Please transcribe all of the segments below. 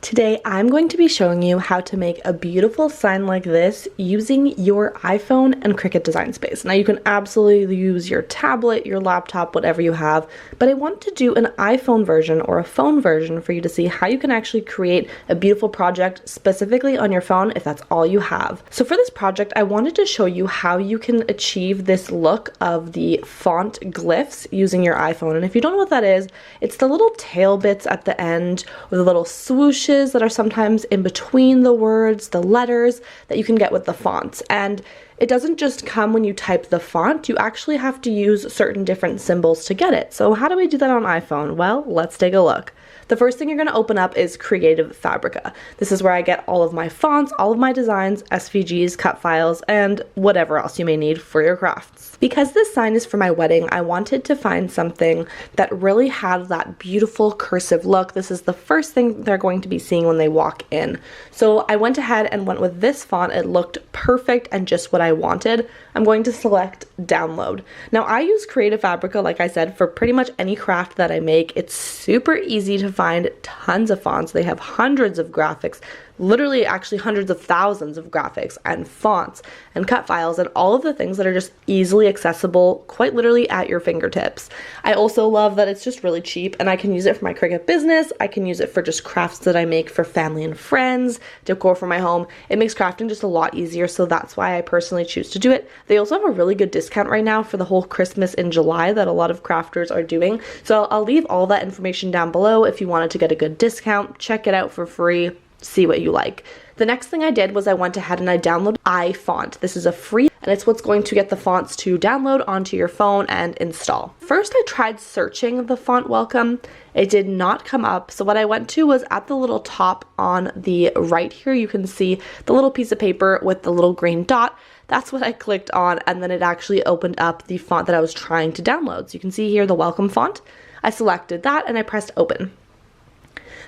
Today I'm going to be showing you how to make a beautiful sign like this using your iPhone and Cricut Design Space. Now you can absolutely use your tablet, your laptop, whatever you have, but I want to do an iPhone version or a phone version for you to see how you can actually create a beautiful project specifically on your phone if that's all you have. So for this project I wanted to show you how you can achieve this look of the font glyphs using your iPhone. And if you don't know what that is, it's the little tail bits at the end or the little swooshes that are sometimes in between the words, the letters that you can get with the fonts. And it doesn't just come when you type the font, you actually have to use certain different symbols to get it. So how do we do that on iPhone? Well, let's take a look. The first thing you're going to open up is Creative Fabrica. This is where I get all of my fonts, all of my designs, SVGs, cut files, and whatever else you may need for your crafts. Because this sign is for my wedding, I wanted to find something that really had that beautiful cursive look. This is the first thing they're going to be seeing when they walk in. So I went ahead and went with this font. It looked perfect and just what I wanted. I'm going to select download. Now I use Creative Fabrica, like I said, for pretty much any craft that I make. It's super easy to find tons of fonts. They have hundreds of graphics, literally actually hundreds of thousands of graphics and fonts and cut files and all of the things that are just easily accessible quite literally at your fingertips. I also love that it's just really cheap and I can use it for my Cricut business. I can use it for just crafts that I make for family and friends, decor for my home. It makes crafting just a lot easier, so that's why I personally choose to do it. They also have a really good discount right now for the whole Christmas in July that a lot of crafters are doing. So I'll leave all that information down below if you wanted to get a good discount. Check it out for free. See what you like. The next thing I did was I went ahead and I downloaded IFont. This is a free, and it's what's going to get the fonts to download onto your phone and install. First I tried searching the font welcome. It did not come up, so what I went to was at the little top on the right here, you can see the little piece of paper with the little green dot. That's what I clicked on, and then it actually opened up the font that I was trying to download. So you can see here the welcome font. I selected that and I pressed open.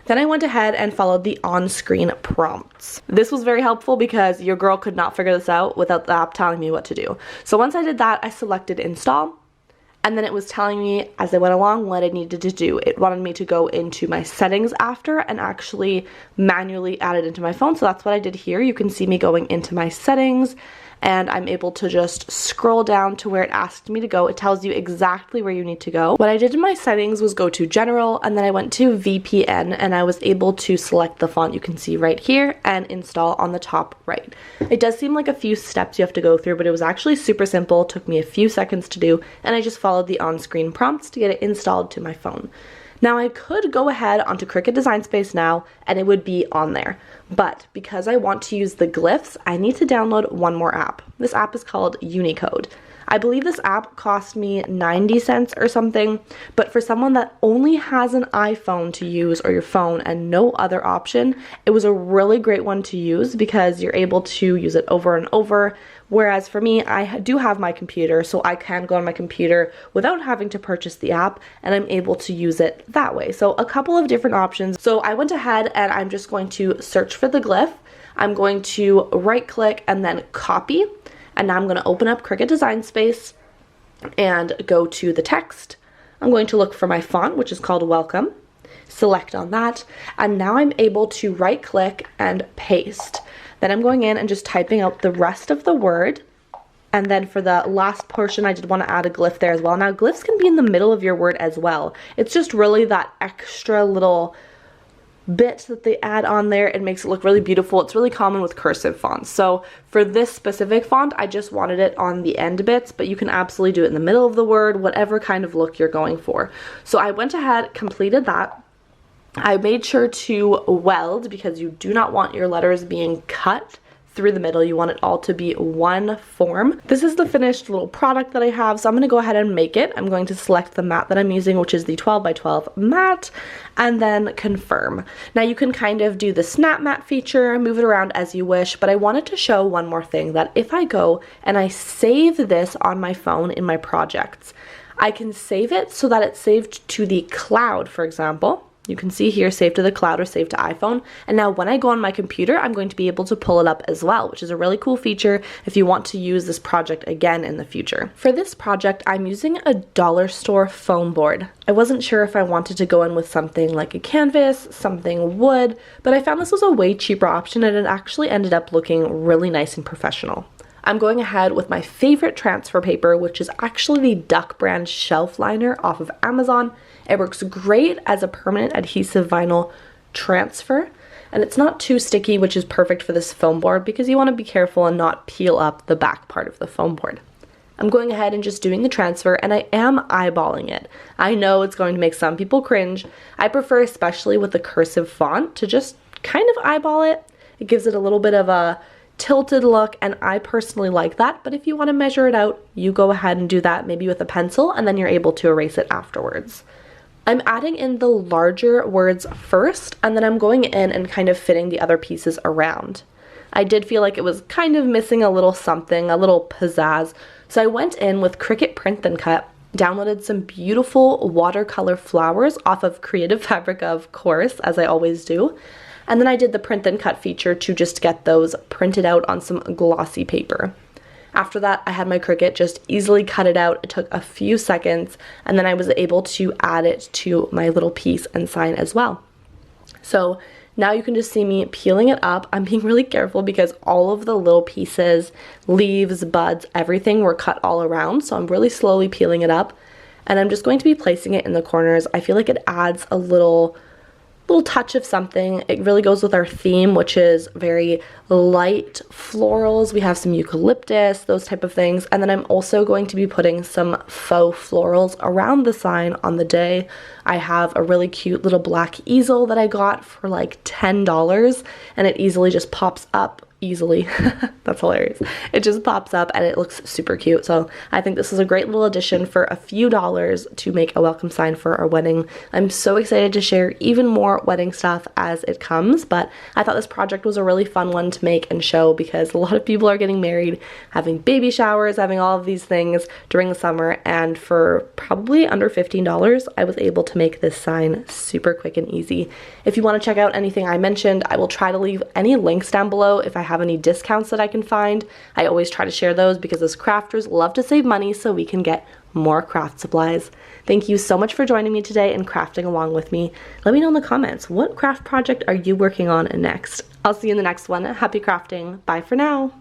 Then I went ahead and followed the on-screen prompts. This was very helpful because your girl could not figure this out without the app telling me what to do. So once I did that, I selected install, and then it was telling me as I went along what I needed to do. It wanted me to go into my settings after and actually manually add it into my phone. So that's what I did here. You can see me going into my settings, and I'm able to just scroll down to where it asked me to go. It tells you exactly where you need to go. What I did in my settings was go to general, and then I went to VPN, and I was able to select the font you can see right here and install on the top right. It does seem like a few steps you have to go through, but it was actually super simple. It took me a few seconds to do, and I just followed the on-screen prompts to get it installed to my phone. Now I could go ahead onto Cricut Design Space now and it would be on there, but because I want to use the glyphs, I need to download one more app. This app is called Unicode. I believe this app cost me 90 cents or something, but for someone that only has an iPhone to use or your phone and no other option, it was a really great one to use because you're able to use it over and over. Whereas for me, I do have my computer, so I can go on my computer without having to purchase the app, and I'm able to use it that way. So a couple of different options. So I went ahead and I'm just going to search for the glyph. I'm going to right click and then copy. And now I'm going to open up Cricut Design Space and go to the text. I'm going to look for my font, which is called Welcome. Select on that. And now I'm able to right click and paste. Then I'm going in and just typing out the rest of the word. And then for the last portion, I did want to add a glyph there as well. Now glyphs can be in the middle of your word as well. It's just really that extra little bit that they add on there. It makes it look really beautiful. It's really common with cursive fonts. So for this specific font, I just wanted it on the end bits, but you can absolutely do it in the middle of the word, whatever kind of look you're going for. So I went ahead, completed that. I made sure to weld because you do not want your letters being cut through the middle. You want it all to be one form. This is the finished little product that I have, so I'm going to go ahead and make it. I'm going to select the mat that I'm using, which is the 12 by 12 mat, and then confirm. Now you can kind of do the snap mat feature, move it around as you wish, but I wanted to show one more thing, that if I go and I save this on my phone in my projects, I can save it so that it's saved to the cloud, for example. You can see here, save to the cloud or save to iPhone. And now when I go on my computer, I'm going to be able to pull it up as well, which is a really cool feature if you want to use this project again in the future. For this project, I'm using a dollar store foam board. I wasn't sure if I wanted to go in with something like a canvas, something wood, but I found this was a way cheaper option and it actually ended up looking really nice and professional. I'm going ahead with my favorite transfer paper, which is actually the Duck brand shelf liner off of Amazon. It works great as a permanent adhesive vinyl transfer, and it's not too sticky, which is perfect for this foam board because you want to be careful and not peel up the back part of the foam board. I'm going ahead and just doing the transfer, and I am eyeballing it. I know it's going to make some people cringe. I prefer, especially with the cursive font, to just kind of eyeball it. It gives it a little bit of a tilted look, and I personally like that, but if you want to measure it out, you go ahead and do that, maybe with a pencil, and then you're able to erase it afterwards. I'm adding in the larger words first, and then I'm going in and kind of fitting the other pieces around. I did feel like it was kind of missing a little something, a little pizzazz, so I went in with Cricut Print and Cut, downloaded some beautiful watercolor flowers off of Creative Fabrica, of course, as I always do. And then I did the print and cut feature to just get those printed out on some glossy paper. After that, I had my Cricut just easily cut it out. It took a few seconds, and then I was able to add it to my little piece and sign as well. So now you can just see me peeling it up. I'm being really careful because all of the little pieces, leaves, buds, everything were cut all around. So I'm really slowly peeling it up, and I'm just going to be placing it in the corners. I feel like it adds a little touch of something. It really goes with our theme, which is very light florals. We have some eucalyptus, those type of things. And then I'm also going to be putting some faux florals around the sign on the day. I have a really cute little black easel that I got for like $10, and it easily just pops up easily. That's hilarious. It just pops up and it looks super cute. So I think this is a great little addition for a few dollars to make a welcome sign for our wedding. I'm so excited to share even more wedding stuff as it comes, but I thought this project was a really fun one to make and show because a lot of people are getting married, having baby showers, having all of these things during the summer, and for probably under $15, I was able to make this sign super quick and easy. If you want to check out anything I mentioned, I will try to leave any links down below if I have any discounts that I can find. I always try to share those because as crafters love to save money so we can get more craft supplies. Thank you so much for joining me today and crafting along with me. Let me know in the comments, what craft project are you working on next? I'll see you in the next one. Happy crafting. Bye for now.